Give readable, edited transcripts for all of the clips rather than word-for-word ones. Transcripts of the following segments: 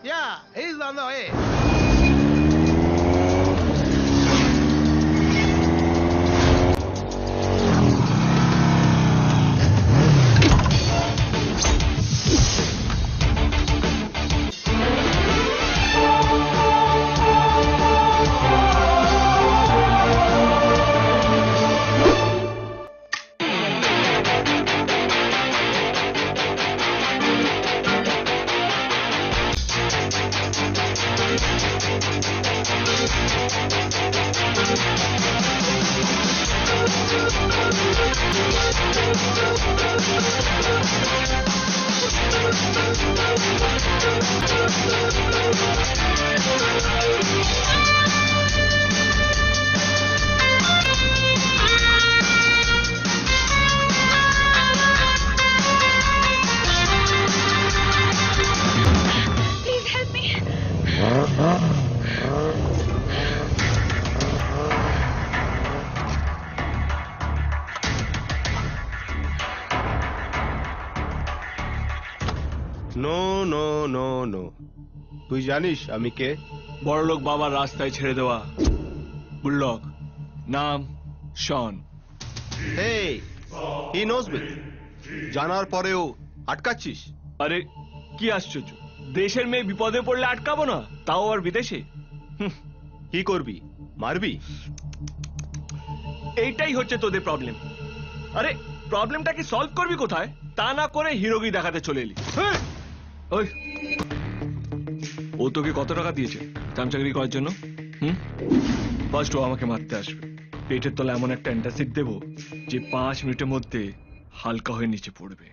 Yeah, he's on the way. No no no no, তুই জানিস আমি কে? বড়লোক বাবার রাস্তায় ছেড়ে দেওয়া বুল্লক, নাম শন। হেই, হি নোজ মি। জানার পরেও আটকাচ্ছিস? আরে কি আশ্চর্য, দেশের মেয়ে বিপদে পড়লে আটকাবো না, তাও আর বিদেশে। কি করবি, মারবি? এইটাই হচ্ছে তোদের প্রবলেম। আরে প্রবলেমটাকে সলভ করবি কোথায়, তা না করে হিরোগি দেখাতে চলে এলি। ওই, ও তোকে কত টাকা দিয়েছে চামচাগিরি করার জন্য? ফার্স্ট ও আমাকে মারতে আসবে, পেটের তলা এমন একটা অ্যান্টাসিড দেবো যে 5 মিনিটের মধ্যে হালকা হয়ে নিচে পড়বে।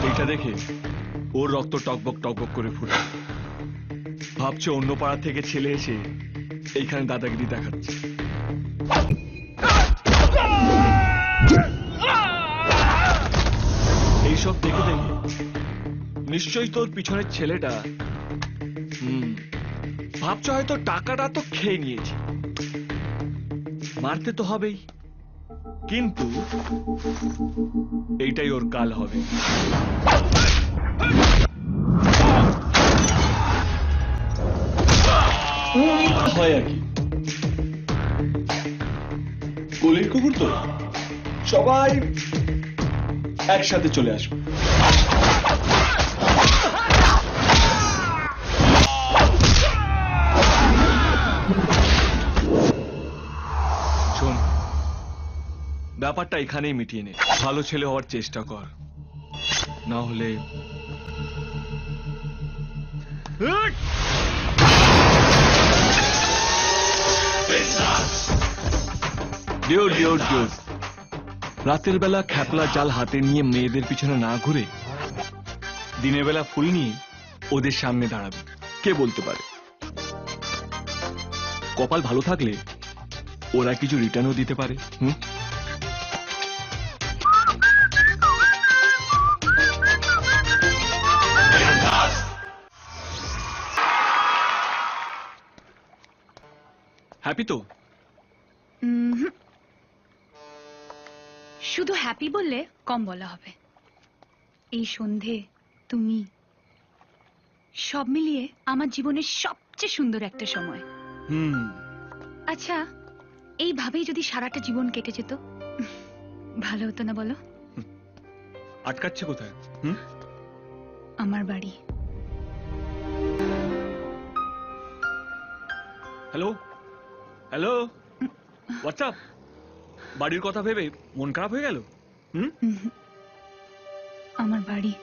এইটা দেখে ওর রক্ত টকবক টকবক করে ফুটে, ভাবছে অন্য পাড়া থেকে ছেলে এসে এইখানে দাদাগিরি দেখাচ্ছে। এইসব দেখে দেখে নিশ্চয়ই তোর পিছনের ছেলেটা ভাবছে হয়তো টাকাটা তো খেয়ে নিয়েছে, মারতে তো হবেই, কিন্তু এইটাই ওর কাল হবে। হয় আর কি, গলির কুকুর তো, সবাই একসাথে চলে আসবে। শোন, ব্যাপারটা এখানেই মিটিয়ে নে, ভালো ছেলে হওয়ার চেষ্টা কর, না হলে রাতের বেলা খ্যাপলা জাল হাতে নিয়ে মেয়েদের পিছনে না ঘুরে দিনের বেলা ফুল নিয়ে ওদের সামনে দাঁড়াবে। কে বলতে পারে, কপাল ভালো থাকলে ওরা কিছু রিটার্নও দিতে পারে। হ্যাপি তো? শুধু হ্যাপি বললে কম বলা হবে। এই সন্ধে, তুমি, সব মিলিয়ে আমার জীবনের সবচেয়ে সুন্দর একটা সময়। আচ্ছা, এইভাবেই যদি সারাটা জীবন কেটে যেত ভালো হতো না বলো? আটকাচ্ছে কোথায়? আমার বাড়ি। Hello hello, WhatsApp? বাড়ির কথা ভেবে মন খারাপ হয়ে গেল? আমার বাড়ি,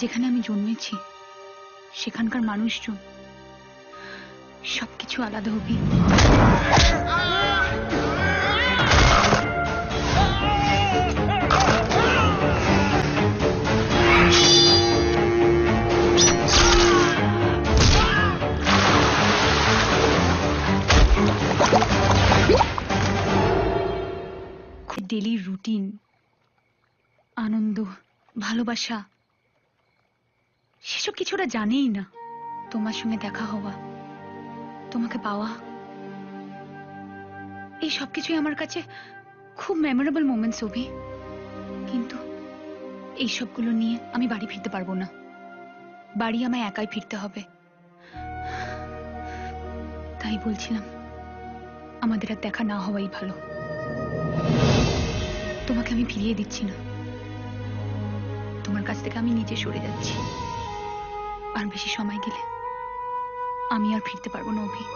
যেখানে আমি জন্মেছি, সেখানকার মানুষজন, সবকিছু আলাদা হবে। ডেলি রুটিন, আনন্দ, ভালোবাসা, সেসব কিছু ওরা জানেই না। তোমার সঙ্গে দেখা হওয়া, তোমাকে পাওয়া, এই সবকিছুই আমার কাছে খুব মেমোরেবল মোমেন্টস অভি, কিন্তু এই সবগুলো নিয়ে আমি বাড়ি ফিরতে পারবো না। বাড়ি আমায় একাই ফিরতে হবে। তাই বলছিলাম আমাদের আর দেখা না হওয়াই ভালো। তোমাকে আমি ফিরিয়ে দিচ্ছি না, তোমার কাছ থেকে আমি নিজে সরে যাচ্ছি। আর বেশি সময় গেলে আমি আর ফিরতে পারবো না অভি।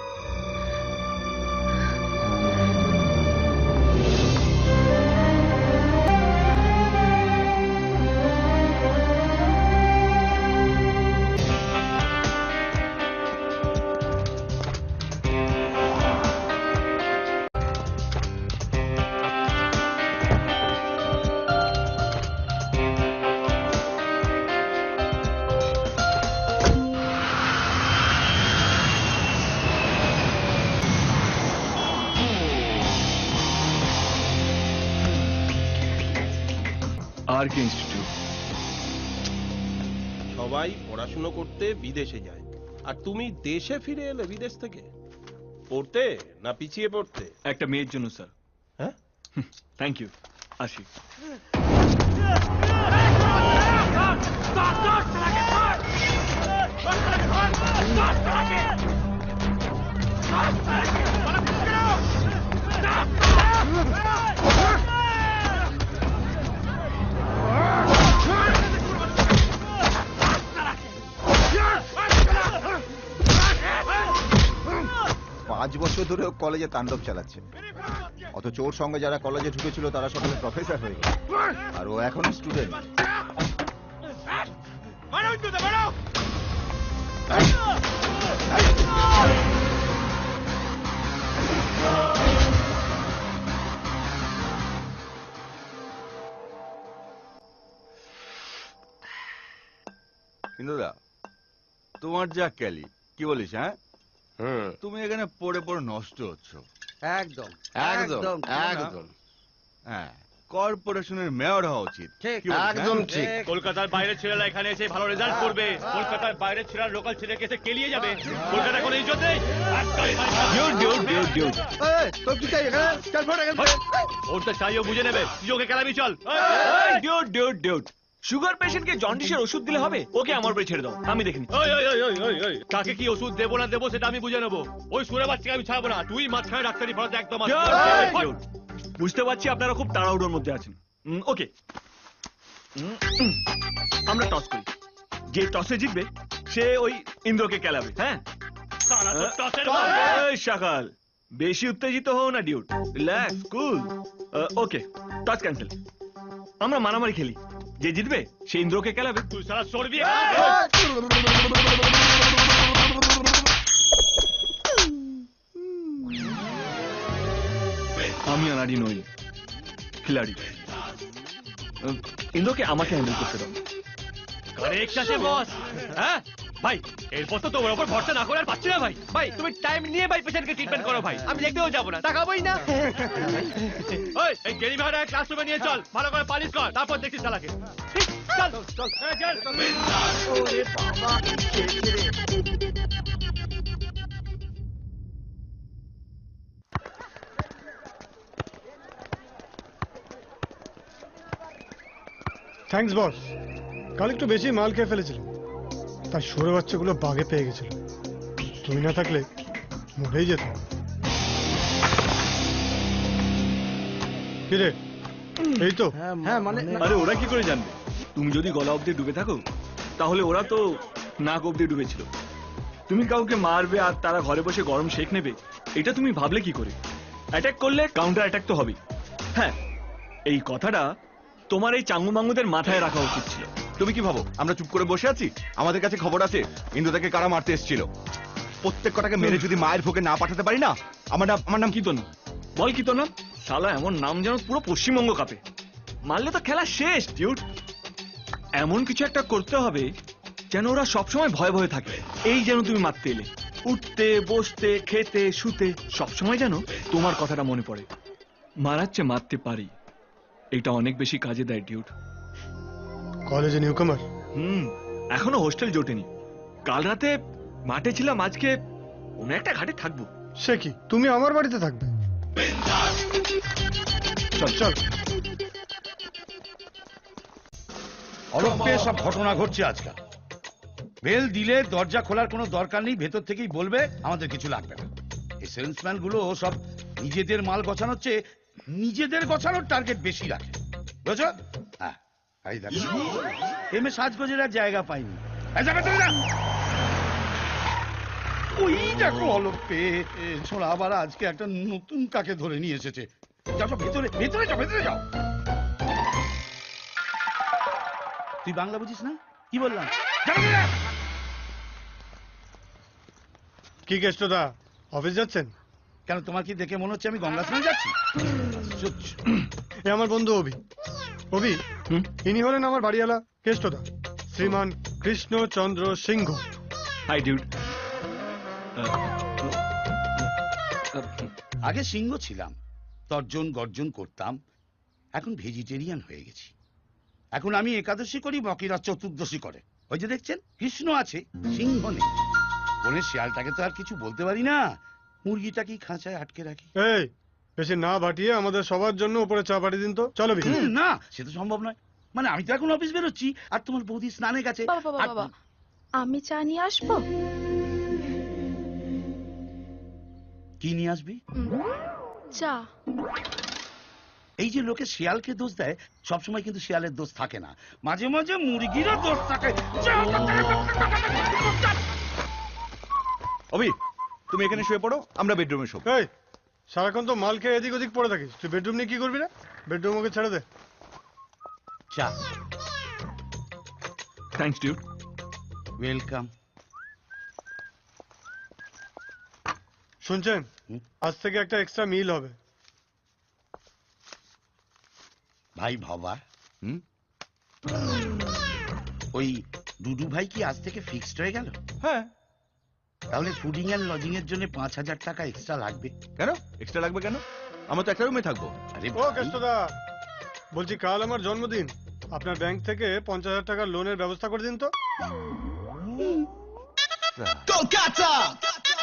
আর কি ইনস্টিটিউট? সবাই পড়াশুনো করতে বিদেশে যায়, আর তুমি দেশে ফিরে এলে বিদেশ থেকে পড়তে না পিছিয়ে পড়তে? একটা মেয়ের জন্য স্যার। হ্যাঁ, থ্যাংক ইউ, আসি। পাঁচ বছর ধরে কলেজে তাণ্ডব চালাচ্ছে, অথচ ওর সঙ্গে যারা কলেজে ঢুকেছিল তারা সকলে প্রফেসর হয়ে গেল, আর ও এখনো স্টুডেন্ট। ইন্দুদা, তোমার যা ক্যালি, কি বলিস? হ্যাঁ, হুম, তুমি এখানে পড়ে পড়ে নষ্ট হচ্ছ। একদম একদম একদম একদম হ্যাঁ, কর্পোরেশনের মেয়র হওয়া উচিত। ঠিক, কি বলিস, হ্যাঁ? একদম ঠিক। কলকাতার বাইরের ছেলেরা এখানে এসে ভালো রেজাল্ট করবে, কলকাতার বাইরের ছেলেরা লোকাল ছেলেকে এসে কেলিয়ে যাবে। কলকাতা কোনো ইজ্জত নেই। তোর কি চাই এখানে? চল ফোন এখান থেকে। ওর তো চাইও বুঝে নেবে, তুই ওকে কেলাবি চল। সুগার পেশেন্টকে জন্ডিসের ওষুধ দিলে হবে? ওকে আমার উপরে ছেড়ে দাও, আমি দেখিনি। কাকে কি ওষুধ দেবো না দেবো সেটা আমি বুঝে নেবো। ওই সুরে বাচ্চাকে আমি ছাড়বো না। তুই মাঝখানে ডাক্তারি পড়াতে একদম বুঝতে পারছি আপনারা খুব তাড়াহুড়োর মধ্যে আছেন। ওকে, আমরা টস করি। যে টসে জিতবে সে ওই ইন্দ্রকে কেলাবে। হ্যাঁ, এই সকাল বেশি উত্তেজিত হও না ডিউট, রিল্যাক্স, কুল। ওকে, টস ক্যান্সেল। আমরা মারামারি খেলি, যে জিতবে সে ইন্দ্রকে কেলাবে। তুই সারা সরবি। আমি আনাড়ি নই, খিলাড়ি। ইন্দ্রকে আমাকে হ্যান্ডেল করতে দাও। কারেক্ট আছে বস। হ্যাঁ ভাই, এরপর তো তোমার উপর ভরসা না করে আর পাচ্ছি না ভাই। ভাই তুমি টাইম নিয়ে ভাই পেশেন্টকে ট্রিটমেন্ট করো ভাই। আমি দেখতেও যাবো না, তাকাবোই না। ওই এই গেরি ভাড়া ক্লাসরুমে নিয়ে চল, ভালো করে পালিশ কর, তারপর দেখছিস চালাকে। চল চল চল। ওরে বাবা, কি খেয়েছে রে। থ্যাঙ্কস বস। কাল একটু বেশি মাল খেয়ে ফেলেছিলাম, তাই সরে বাচ্চাগুলো বাগে পেয়ে গেছিল। তুমি না থাকলে মরেই যেত। কিরে, এই তো। হ্যাঁ মানে আরে ওরা কি করে জানবে? তুমি যদি গলা অব্দি ডুবে থাকো তাহলে ওরা তো নাক অব্দি ডুবেছিল। তুমি কাউকে মারবে আর তারা ঘরে বসে গরম শেক নেবে, এটা তুমি ভাবলে কি করে? অ্যাটাক করলে কাউন্টার অ্যাটাক তো হবেই। হ্যাঁ, এই কথাটা তোমার এই চাঙ্গু মাঙ্গুদের মাথায় রাখা উচিত ছিল। তুমি কি ভাবো আমরা চুপ করে বসে আছি? আমাদের কাছে খবর আছে ইন্দুদাকে কারা মারতে এসেছিল। প্রত্যেক কটাকে মেরে যদি মায়ের ভোগে না পাঠাতে পারি না। আমার নাম কি তো নাম বল, কি তো নাম? শালা এমন নাম যেন পুরো পশ্চিমবঙ্গ কাঁপে। মারলে তো খেলা শেষ ডিউট। এমন কিছু একটা করতে হবে যেন ওরা সবসময় ভয়ে ভয়ে থাকে। এই যেন তুমি মারতে এলে, উঠতে বসতে খেতে শুতে সবসময় যেন তোমার কথাটা মনে পড়ে। মারাচ্ছে মারতে পারি, এটা অনেক বেশি কাজে দেয় ডিউট। কলেজে নিউ কামার? এখনো হোস্টেল জোটেনি। কাল রাতে মাঠে ছিলাম, আজকে কোনো একটা ঘাটে থাকবো। সে কি, তুমি আমার বাড়িতে থাকবে? চল চল। অলক্ষে সব ঘটনা ঘটছে আজকাল। বেল দিলে দরজা খোলার কোনো দরকার নেই, ভেতর থেকেই বলবে আমাদের কিছু লাগবে না। এই সেলসম্যান গুলো সব নিজেদের মাল গছানোর চেয়ে নিজেদের গছানোর টার্গেট বেশি রাখে, বুঝছো? হ্যাঁ, এই দেখো এমে সাজগোজের আর জায়গা পাইনি। এই যাবে তুমি না। ওই দেখো অলক্ষে ছোড়া আবার আজকে একটা নতুন কাকে ধরে নিয়ে এসেছে। যাও যাও, ভেতরে ভেতরে যাও, ভেতরে যাও। তুই বাংলা বুঝিস না? কি বললাম? কি কেষ্টদা, অফিস যাচ্ছেন? কেন, তোমার কি দেখে মনে হচ্ছে আমি গঙ্গা স্নানে যাচ্ছি? এ আমার বন্ধু অভি। অভি, ইনি হলেন আমার বাড়িওয়ালা কেষ্টদা, শ্রীমান কৃষ্ণচন্দ্র সিংহ। হাই ডিউড। আগে সিংহ ছিলাম, তর্জন গর্জন করতাম। এখন ভেজিটেরিয়ান হয়ে গেছি। এখন আমি একাদশী করি, বাকিরা চতুর্দশী করে। ওই যে দেখছেন, কৃষ্ণ আছে, সিংহ নেই। বনের শিয়ালটাকে তো আর কিছু বলতে পারি না, মুরগিটাকেই খাঁচায় আটকে রাখি। এই, বেশি না ভাটিয়ে আমাদের সবার জন্য উপরে চা পাঠিয়ে দিন তো। চলো বিক্রি। না, সে তো সম্ভব নয়। মানে আমি তো এখন অফিস বেরোচ্ছি, আর তোমার বৌদি স্নানে গেছে। বাবা, আমি চা নিয়ে আসবো? কি নিয়ে আসবি? চা। এই যে লোকে শিয়ালকে দোষ দেয়, সবসময় কিন্তু শিয়ালের দোষ থাকে না, মাঝে মাঝে মুরগিরও দোষ থাকে। অভি, তুমি এখানে শুয়ে পড়ো, আমরা বেডরুমে শোবো। এই, সারাক্ষণ তো মাল খেয়ে এদিক ওদিক পড়ে থাকিস, তুই বেডরুম নিয়ে কি করবি না? বেডরুম ওকে ছেড়ে দে। চা। থ্যাঙ্কস ডিউড। ওয়েলকাম। শুনছেন, আজ থেকে একটা এক্সট্রা মিল হবে। ভাই ভাবা, ওই ডুডু ভাই কি আজ থেকে ফিক্সড হয়ে গেল? হ্যাঁ। তাহলে ফুডিং এন্ড লজিং এর জন্য 5,000 টাকা এক্সট্রা লাগবে। কেন এক্সট্রা লাগবে কেন? আমরা তো একটা রুমে থাকবো। আরে ও কেষ্টদা, বলছি কাল আমার জন্মদিন, আপনার ব্যাংক থেকে 50,000 টাকার লোনের ব্যবস্থা করে দিন তো। Kolkata,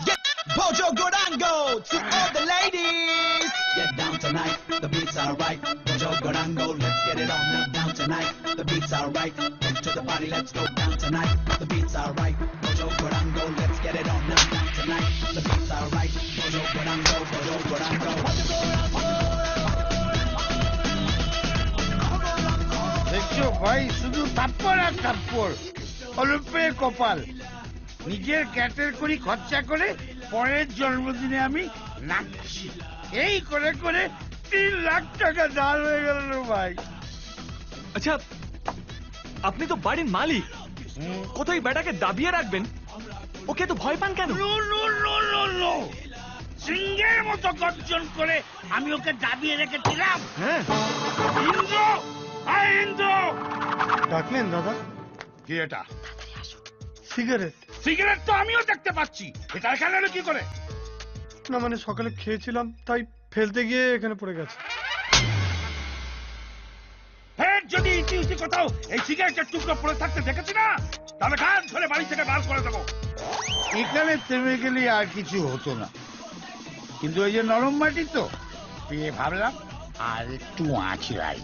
get Bojo Gorango to all the ladies. Get down tonight, the beats are right. Bojo Gorango, let's get it on now. Down tonight, the beats are right. Come to the party, let's go down tonight. The beats are right. Bojo Gorango, let's get it on now. Down tonight, the beats are right. Bojo Gorango, Bojo Gorango. দেখছো ভাই, শুধু থাপ্পড় আর থাপ্পড়। অল্পে কপাল, নিজের ক্যাটের করি খরচা করে পরের জন্মদিনে আমি নাচছি। এই করে করে 3 লাখ টাকা দাঁড় হয়ে গেল ভাই। আচ্ছা, আপনি তো বাড়ির মালিক, কোথায় বেটাকে দাবিয়ে রাখবেন? ওকে তো ভয় পান কেন? সিংহের মতো গর্জন করে আমি ওকে দাবিয়ে রেখেছিলাম। হ্যাঁ। ইন্দ্র, আয় ইন্দ্র। ডাকলেন দাদা? কি এটা? সিগারেট। সিগারেট তো আমিও দেখতে পাচ্ছি, এটা এখানে এলো কি করে? না মানে সকালে খেয়েছিলাম, তাই ফেলতে গিয়ে এখানে পড়ে গেছে। ফের যদি ইতি উতি কোথাও এই সিগারেটের টুকরো পড়ে থাকতে দেখেছি না, তাহলে গান ধরে বাড়ি থেকে বার করে দেবো। এখানে থেমে গেলে আর কিছু হতো না, কিন্তু ওই যে নরম মাটি তো, পেয়ে ভাবলাম আর একটু আঁচড়াই।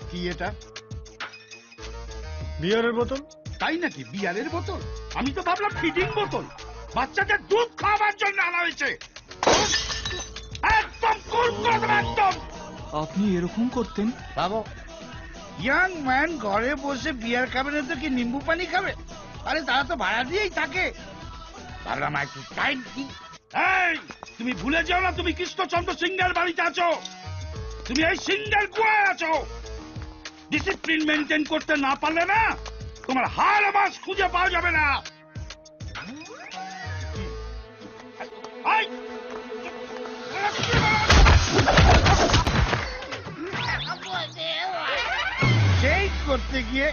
কি এটা? বিয়ারের বোতল। তাই নাকি? বিয়ারের বোতল? আমি তো ভাবলাম ফিডিং বোতল, বাচ্চাদের দুধ খাওয়াবার জন্য আনা হয়েছে। একদম কুল করে দেবো, একদম। আপনি এরকম করতেন? ভাবো, ইয়াং ম্যান ঘরে বসে বিয়ার খাবে না তো কি নিম্বু পানি খাবে? আরে তারা তো ভাড়া দিয়েই থাকে। ভাবলাম একটু টাইম কি। এই, তুমি ভুলে যাও না তুমি কৃষ্ণচন্দ্র সিংহের বাড়িতে আছো, তুমি এই সিংহের গুহায় আছো। ডিসিপ্লিন মেনটেন করতে না পারলে না, তোমার হার মাস খুঁজে পাওয়া যাবে না। এই, সেই করতে গিয়ে